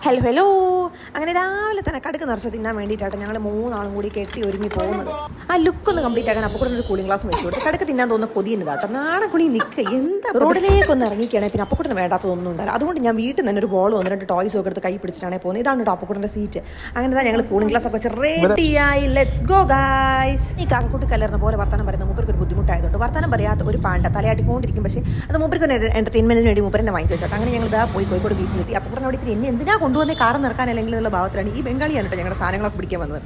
Hello hello. അങ്ങനെ രാവിലെ തന്നെ കടുക്ക് നിറച്ച് തിന്നാൻ വേണ്ടിയിട്ടാണ് ഞങ്ങൾ മൂന്നാളും കൂടി കെട്ടി ഒരുങ്ങി പോകുന്നത്. ആ ലുക്ക് ഒന്ന് കംപ്ലീറ്റ് ആക്കാൻ അപ്പോൾ കൂടെ ഒരു കൂളിംഗ് ഗ്ലാസ് വെച്ച് കൊടുത്ത് കടുക്ക് തിന്നാൻ തോന്നുന്ന കൊതിയുണ്ട് കേട്ടോ. നാളെ കുണി നിൽക്കുക എന്താ റോഡിലേക്ക് ഒന്ന് ഇറങ്ങിക്കുകയാണെങ്കിൽ പിന്നെ അപ്പക്കൂട്ടിന് വേണ്ടാത്തതൊന്നും ഉണ്ടാവില്ല. അതുകൊണ്ട് ഞാൻ വീട്ടിൽ നിന്ന് ഒരു ബോൾ 1-2 ടോയ്സ് ഒക്കെ എടുത്ത് കൈ പിടിച്ചിട്ടാണ് പോകുന്നത്. ഇതാണ് കേട്ടോ അപ്പക്കൂട്ടിൻ്റെ സീറ്റ്. അങ്ങനെ തന്നെ ഞങ്ങൾ കൂളിംഗ് ഗ്ലാസ് ഒക്കെ വെച്ച് റെഡിയായി. Let's go guys. ഈ കാക്കക്കുട്ടി കലർന്ന പോലെ വർത്തമാനം പറയുന്ന മൂപ്പർക്ക് ഒരു ബുദ്ധിമുട്ടായതുകൊണ്ട് വർത്തമാനം പറയാത്ത ഒരു പാണ്ട തലയാട്ടിക്കൊണ്ടിരിക്കും. പക്ഷേ അത് മൂപ്പർക്ക് ഒരു എന്റർടൈൻമെന്റിന് വേണ്ടി മൂപ്പരെന്നെ വാങ്ങിച്ചു വെച്ചോട്ടോ. അങ്ങനെ ഞങ്ങൾ ഇതാ പോയി കോഴിക്കോട് ബീച്ചിലെത്തി. അപ്പക്കൂട്ടിനെ അവിടെ എന്നെ എന്തിനാ കൊണ്ടുവന്നേ കാറ് നിറക്കാൻ അല്ലെങ്കിൽ എന്നുള്ള ഭാവത്തിലാണ് ഈ ബംഗാളിയാണ് കേട്ടോ ഞങ്ങളുടെ സാധനങ്ങളൊക്കെ പിടിക്കാൻ വന്നത്.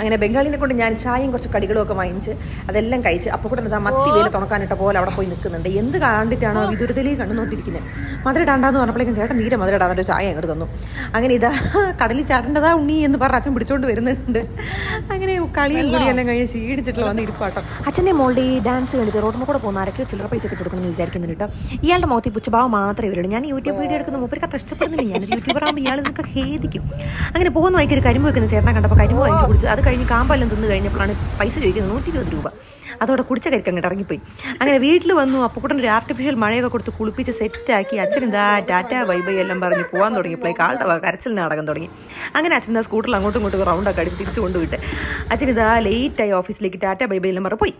അങ്ങനെ ബംഗാളിനെ കൊണ്ട് ഞാൻ ചായയും കുറച്ച് കടികളും ഒക്കെ വാങ്ങിച്ച് അതെല്ലാം കഴിച്ച് അപ്പക്കൂട്ടൻ ഇതാ മത്തി വേല തുണക്കാനിട്ട പോലെ അവിടെ പോയി നിൽക്കുന്നുണ്ട്. എന്ത് കണ്ടിട്ടാണോ വിദുരത്തിലേക്ക് കണ്ടു നോക്കിയിരിക്കുന്നത്. മധുരടാണ്ടാന്ന് പറഞ്ഞപ്പോഴേക്കും ചേട്ടൻ തീരെ മധുരടാന്നൊരു ചായ അങ്ങോട്ട് തന്നു. അങ്ങനെ ഇതാ കടലിൽ ചാടേണ്ടതാ ഉണ്ണി എന്ന് പറഞ്ഞ അച്ഛൻ പിടിച്ചോണ്ട് വരുന്നുണ്ട്. അങ്ങനെ കളിയും കൂടിയെല്ലാം കഴിഞ്ഞ് ക്ഷീണിച്ചിട്ടുള്ള വന്ന് ഇരിപ്പാട്ടോ. അച്ഛൻ്റെ മോളുടെ ഈ ഡാൻസ് കണ്ടിട്ട് റോഡിൽ കൂടെ പോകുന്ന ആരൊക്കെ ചില്ലറ പൈസ ഒക്കെ കൊടുക്കണമെന്ന് വിചാരിക്കുന്നുണ്ട് കേട്ടോ. ഇയാളുടെ മുഖത്ത് പുച്ഛഭാവം മാത്രമേ വരുള്ളൂ. ഞാൻ യൂട്യൂബ് വീഡിയോ എടുക്കുന്ന മൂപ്പർക്ക് അത്ര ഇഷ്ടപ്പെടുന്നില്ല. ഞാനൊരു യൂട്യൂബർ ആകുമ്പോൾ ഇയാൾ നിങ്ങൾക്ക് ഖേദിക്കും. അങ്ങനെ പോകുന്ന വഴിക്ക് ഒരു കരിമ്പ് വെക്കുന്ന ചേട്ടനെ കണ്ടപ്പോൾ കരിമ്പ് വാങ്ങിച്ച് കുടിച്ചു. അത് കഴിഞ്ഞ് കാമ്പെല്ലാം തിന്ന് കഴിഞ്ഞപ്പോഴാണ് പൈസ ചോദിക്കുന്നത് 120 രൂപ. അതോടെ കുടിച്ച കരിക്ക് അങ്ങോട്ട് ഇറങ്ങിപ്പോയി. അങ്ങനെ വീട്ടിൽ വന്നു അപ്പക്കൂട്ടൻ ഒരു ആർട്ടിഫിഷ്യൽ മഴയൊക്കെ കൊടുത്ത് കുളിപ്പിച്ച് സെറ്റാക്കി അച്ഛൻ എന്താ ടാറ്റ ബൈ ബൈ എല്ലാം പറഞ്ഞ് പോകാൻ തുടങ്ങിയപ്പോഴേക്ക് ആളുടെ കരച്ചിൽ നടക്കാൻ തുടങ്ങി. അങ്ങനെ അച്ഛൻ എന്താ സ്കൂട്ടറിൽ അങ്ങോട്ടും ഇങ്ങോട്ടും റൗണ്ടൊക്കെ അടിച്ച് തിരിച്ചു കൊണ്ടുപോയിട്ട് അച്ഛൻ ഇതാ ലേറ്റായി ഓഫീസിലേക്ക് ടാറ്റ ബൈ ബൈ എല്ലാം പറഞ്ഞ് പോയി.